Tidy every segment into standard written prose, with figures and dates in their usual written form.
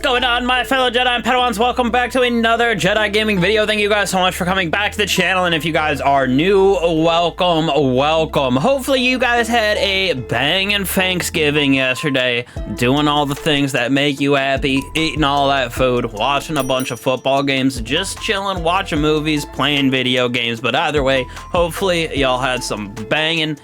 going on, my fellow Jedi and Padawans? Welcome back to another Jedi gaming video. Thank you guys so much for coming back to the channel, and if you guys are new, welcome. Hopefully you guys had a banging Thanksgiving yesterday, doing all the things that make you happy, eating all that food, watching a bunch of football games, just chilling, watching movies, playing video games. But either way, hopefully y'all had some banging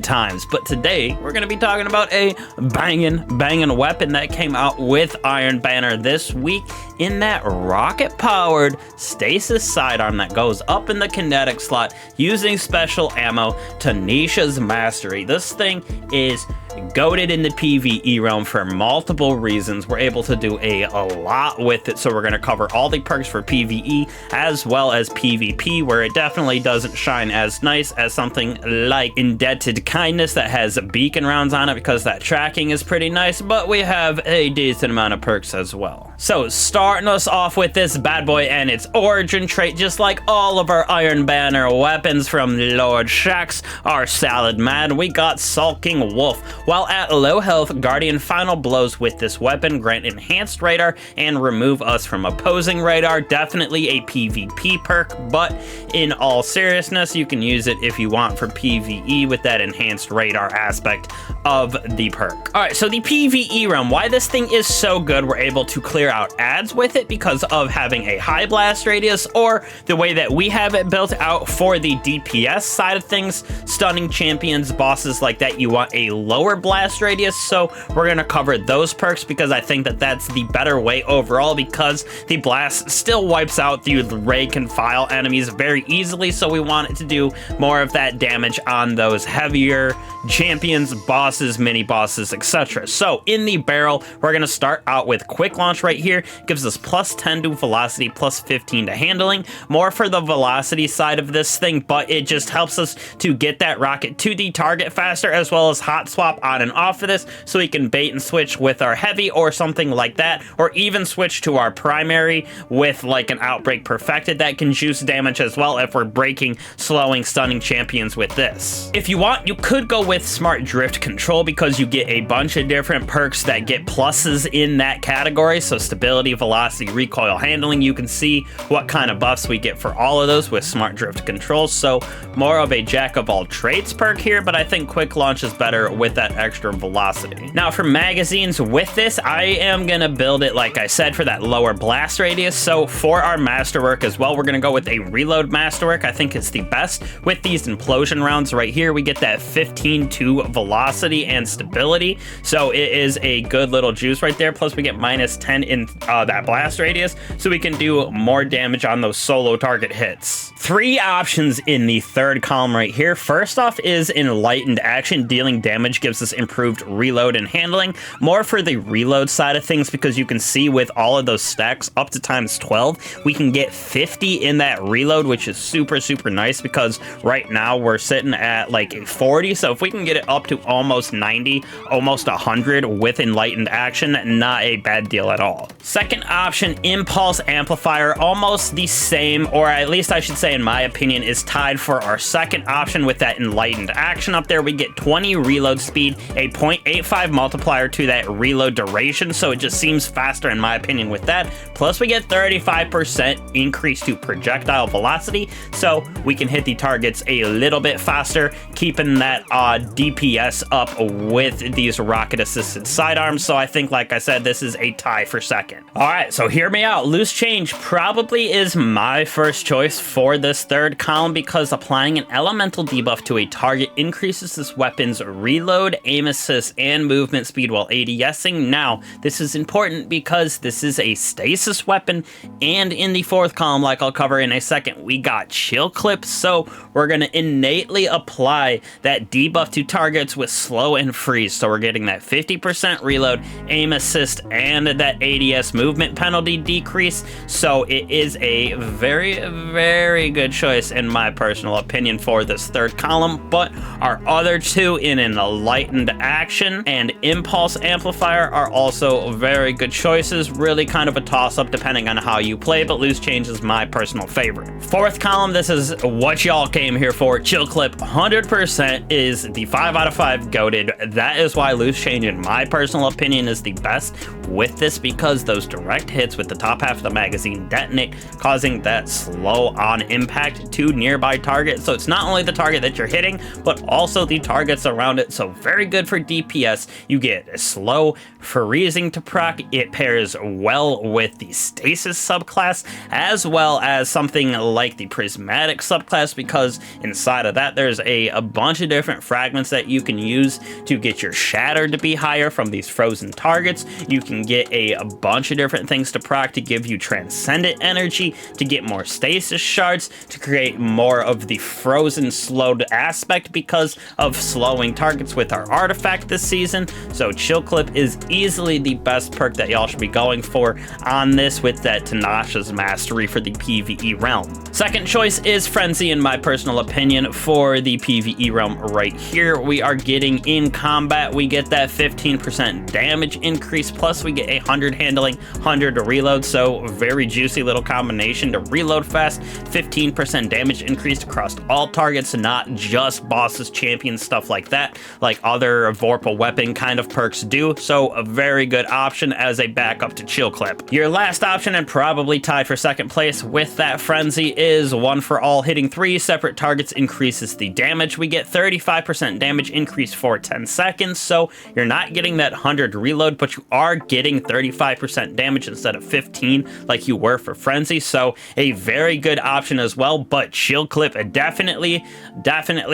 times. But today we're gonna be talking about a banging weapon that came out with Iron Banner this week in that rocket powered Stasis sidearm that goes up in the kinetic slot using special ammo, Tinasha's Mastery. This thing is goated in the PvE realm for multiple reasons. We're able to do a lot with it, so we're going to cover all the perks for PvE as well as PvP, where it definitely doesn't shine as nice as something like Indebted Kindness that has beacon rounds on it, because that tracking is pretty nice, but we have a decent amount of perks as well. So starting us off with this bad boy and its origin trait, just like all of our Iron Banner weapons from Lord Shaxx, our Salad Man, we got Skulking Wolf. While at low health, Guardian Final Blows with this weapon grant enhanced radar and remove us from opposing radar. Definitely a PvP perk, but in all seriousness, you can use it if you want for PvE with that enhanced radar aspect of the perk. Alright, so the PvE realm, why this thing is so good, we're able to clear out ads with it because of having a high blast radius, or the way that we have it built out for the DPS side of things, stunning champions, bosses like that, you want a lower blast radius. So we're going to cover those perks because I think that that's the better way overall, because the blast still wipes out the rank and file enemies very easily, so we want it to do more of that damage on those heavier champions, bosses, mini bosses, etc. So in the barrel, we're going to start out with quick launch right here. Gives us plus 10 to velocity, plus 15 to handling. More for the velocity side of this thing, but it just helps us to get that rocket to the target faster, as well as hot swap on and off of this, so we can bait and switch with our heavy or something like that, or even switch to our primary with like an Outbreak Perfected that can juice damage as well if we're breaking, slowing, stunning champions with this. If you want, you could go with Smart Drift Control, because you get a bunch of different perks that get pluses in that category. So stability, velocity, recoil, handling, you can see what kind of buffs we get for all of those with Smart Drift Control. So more of a jack of all trades perk here, but I think quick launch is better with that extra velocity. Now for magazines with this, I am gonna build it, like I said, for that lower blast radius. So for our masterwork as well, we're gonna go with a reload masterwork. I think it's the best with these implosion rounds right here. We get that 15 to velocity and stability, so it is a good little juice right there. Plus we get minus 10 in that blast radius, so we can do more damage on those solo target hits. Three options in the third column right here. First off is Enlightened Action. Dealing damage gives us improved reload and handling. More for the reload side of things, because you can see with all of those stacks up to times 12, we can get 50 in that reload, which is super nice, because right now we're sitting at like a 40. So if we can get it up to almost 90, almost 100 with Enlightened Action, not a bad deal at all. Second option, Impulse Amplifier, almost the same, or at least I should say in my opinion is tied for our second option with that Enlightened Action up there. We get 20 reload speed, a 0.85 multiplier to that reload duration, so it just seems faster in my opinion with that. Plus we get 35% increase to projectile velocity, so we can hit the targets a little bit faster, keeping that DPS up with these rocket assisted sidearms. So I think, like I said, this is a tie for second. All right, so hear me out. Loose Change probably is my first choice for this third column, because applying an elemental debuff to a target increases this weapon's reload, aim assist, and movement speed while ADSing. Now, this is important because this is a stasis weapon, and in the fourth column, like I'll cover in a second, we got Chill Clip, so we're going to innately apply that debuff to targets with slow and freeze. So we're getting that 50% reload, aim assist, and that ADS movement penalty decrease. So it is a very good choice in my personal opinion for this third column. But our other two in Enlightened Action and Impulse Amplifier are also very good choices. Really kind of a toss-up depending on how you play, but Loose Change is my personal favorite. Fourth column, this is what y'all came here for. Chill Clip 100% is the 5 out of 5 goated. That is why Loose Change in my personal opinion is the best with this because those direct hits with the top half of the magazine detonate, causing that slow on impact to nearby targets. So it's not only the target that you're hitting, but also the targets around it. So very good for DPS. You get slow, freezing to proc. It pairs well with the Stasis subclass, as well as something like the Prismatic subclass, because inside of that there's a bunch of different fragments that you can use to get your shatter to be higher from these frozen targets. You can get a bunch of different things to proc to give you transcendent energy, to get more stasis shards, to create more of the frozen slowed aspect because of slowing targets with our artifact this season. So Chill Clip is easily the best perk that y'all should be going for on this, with that Tinasha's Mastery for the PvE realm. Second choice is Frenzy, in my personal opinion, for the PvE realm right here. We are getting in combat, we get that 15% damage increase, plus we get 100 handling, 100 reload, so very juicy little combination to reload fast. 15% damage increased across all targets, not just bosses, champions, stuff like that, like other Vorpal weapon kind of perks do. So a very good option as a backup to Chill Clip. Your last option, and probably tied for second place with that Frenzy, is One for All. Hitting 3 separate targets increases the damage. We get 35% damage increase for 10 seconds, so you're not getting that 100 reload, but you are getting 35% damage instead of 15 like you were for Frenzy. So a very good option as well, but Chill Clip definitely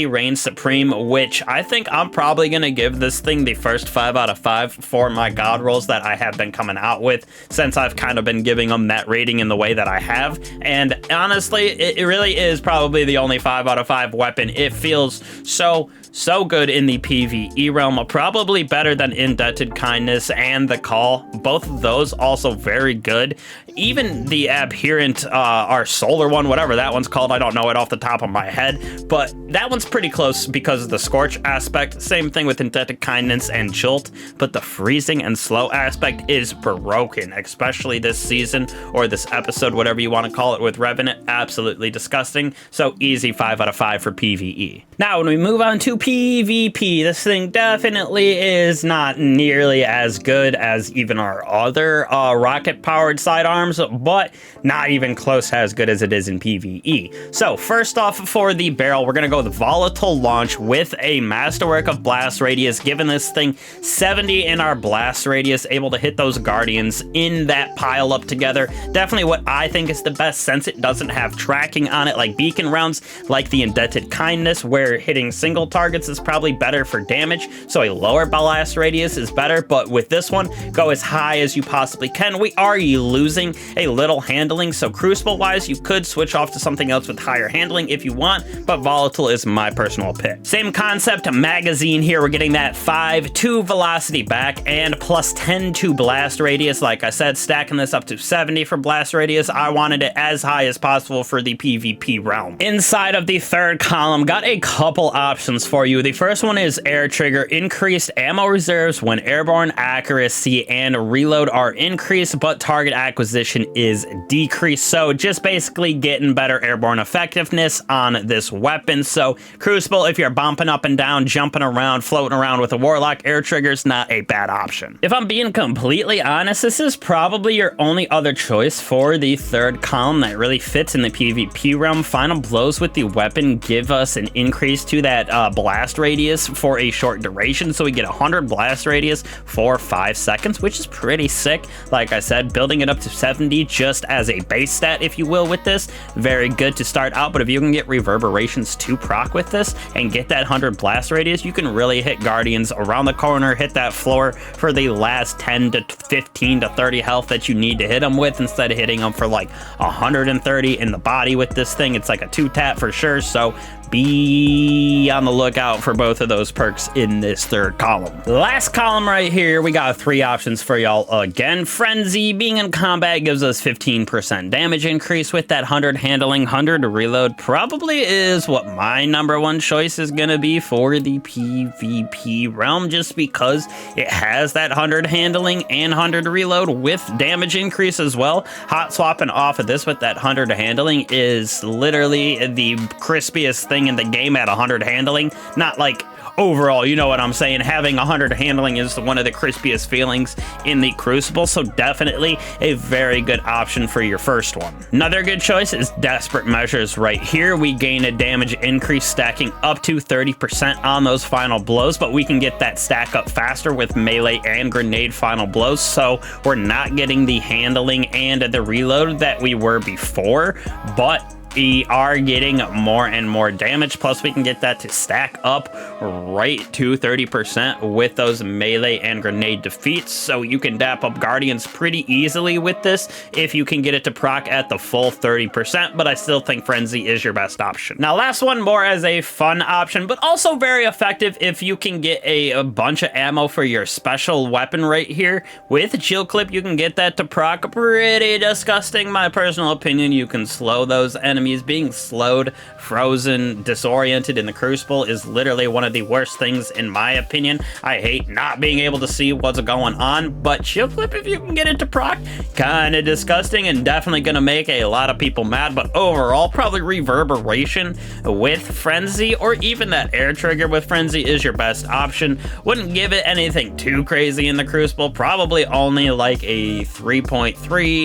reigns supreme, which I think I'm probably gonna give this thing the first 5 out of 5 for my god rolls that I have been coming out with, since I've kind of been giving them that rating in the way that I have. And honestly, it really is probably the only 5 out of 5 weapon. It feels so good in the PvE realm, probably better than Indebted Kindness and the Call. Both of those also very good. Even the Adherent, our solar one, whatever that one's called, I don't know it off the top of my head, but that one's pretty close because of the Scorch aspect. Same thing with Indebted Kindness and Jolt, but the freezing and slow aspect is broken, especially this season, or this episode, whatever you want to call it, with Revenant. Absolutely disgusting. So easy 5 out of 5 for PvE. Now, when we move on to PvP, this thing definitely is not nearly as good as even our other rocket powered sidearms, but not even close as good as it is in PvE. So first off, for the barrel, we're gonna go with Volatile Launch with a Masterwork of Blast Radius, giving this thing 70 in our blast radius, able to hit those guardians in that pile up together. Definitely what I think is the best, since it doesn't have tracking on it like beacon rounds, like the Indebted Kindness, where hitting single targets is probably better for damage, so a lower blast radius is better. But with this one, go as high as you possibly can. We are losing a little handling, so Crucible wise, you could switch off to something else with higher handling if you want, but Volatile is my personal pick. Same concept, magazine here. We're getting that 5 to velocity back and plus 10 to blast radius. Like I said, stacking this up to 70 for blast radius. I wanted it as high as possible for the PvP realm. Inside of the third column, got a couple options for you. The first one is Air Trigger. Increased ammo reserves when airborne accuracy and reload are increased, but target acquisition is decreased. So just basically getting better airborne effectiveness on this weapon. So Crucible, if you're bumping up and down, jumping around, floating around with a Warlock, Air Trigger's not a bad option. If I'm being completely honest, this is probably your only other choice for the third column that really fits in the PvP realm. Final blows with the weapon give us an increase to that blast radius for a short duration, so we get 100 blast radius for 5 seconds, which is pretty sick. Like I said, building it up to 70 just as a base stat, if you will, with this, very good to start out. But if you can get reverberations to proc with this and get that 100 blast radius, you can really hit guardians around the corner, hit that floor for the last 10 to 15 to 30 health that you need to hit them with, instead of hitting them for like 130 in the body with this thing. It's like a 2-tap for sure, so be on the lookout for both of those perks in this third column. Last column right here, we got 3 options for y'all again. Frenzy, being in combat, gives us 15% damage increase with that 100 handling, 100 reload. Probably is what my #1 choice is gonna be for the PvP realm, just because it has that 100 handling and 100 reload with damage increase as well. Hot swapping off of this with that 100 handling is literally the crispiest thing in the game at 100 handling. Not like overall, you know what I'm saying, having 100 handling is one of the crispiest feelings in the Crucible, so definitely a very good option for your first one. Another good choice is Desperate Measures right here. We gain a damage increase stacking up to 30% on those final blows, but we can get that stack up faster with melee and grenade final blows, so we're not getting the handling and the reload that we were before, but we are getting more and more damage, plus we can get that to stack up right to 30% with those melee and grenade defeats, so you can dap up Guardians pretty easily with this if you can get it to proc at the full 30%, but I still think Frenzy is your best option. Now, last one more as a fun option, but also very effective if you can get a bunch of ammo for your special weapon right here. With Chill Clip, you can get that to proc pretty disgusting. My personal opinion, you can slow those enemies. Being slowed, frozen, disoriented in the Crucible is literally one of the worst things in my opinion. I hate not being able to see what's going on, but Chill Clip, if you can get it to proc, kind of disgusting and definitely gonna make a lot of people mad, but overall, probably Reverberation with Frenzy or even that air trigger with Frenzy is your best option. Wouldn't give it anything too crazy in the Crucible, probably only like a 3.3,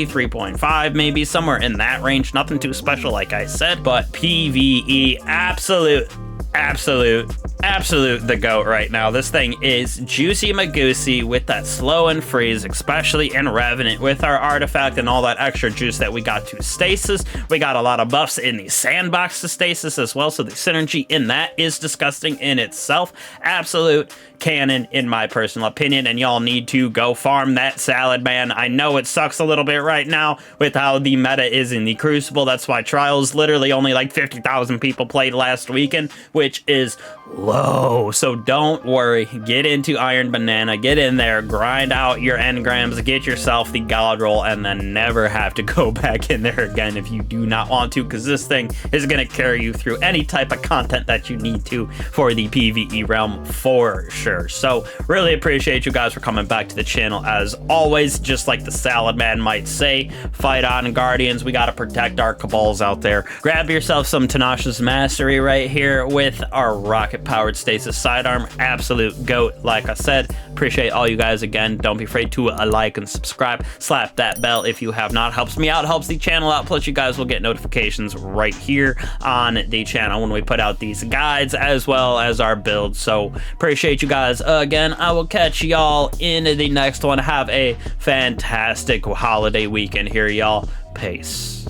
3.5 maybe, somewhere in that range, nothing too special like I said, but PvE, absolute the GOAT right now. This thing is juicy Magoosey with that slow and freeze, especially in Revenant with our artifact and all that extra juice that we got to Stasis. We got a lot of buffs in the sandbox to Stasis as well, so the synergy in that is disgusting in itself. Absolute cannon in my personal opinion, and y'all need to go farm that Salad Man. I know it sucks a little bit right now with how the meta is in the Crucible. That's why Trials literally only like 50,000 people played last weekend, which is low, so don't worry. Get into Iron Banana, get in there, grind out your engrams, get yourself the God Roll, and then never have to go back in there again if you do not want to, because this thing is going to carry you through any type of content that you need to for the PvE realm for sure. So really appreciate you guys for coming back to the channel as always. Just like the Salad Man might say, fight on, Guardians. We got to protect our Cabals out there. Grab yourself some Tinasha's Mastery right here with our Rocket Powered Stasis Sidearm. Absolute GOAT, like I said. Appreciate all you guys again. Don't be afraid to like and subscribe. Slap that bell if you have not. Helps me out, helps the channel out. Plus you guys will get notifications right here on the channel when we put out these guides as well as our builds. So appreciate you guys again. I will catch y'all in the next one. Have a fantastic holiday weekend here, y'all. Peace.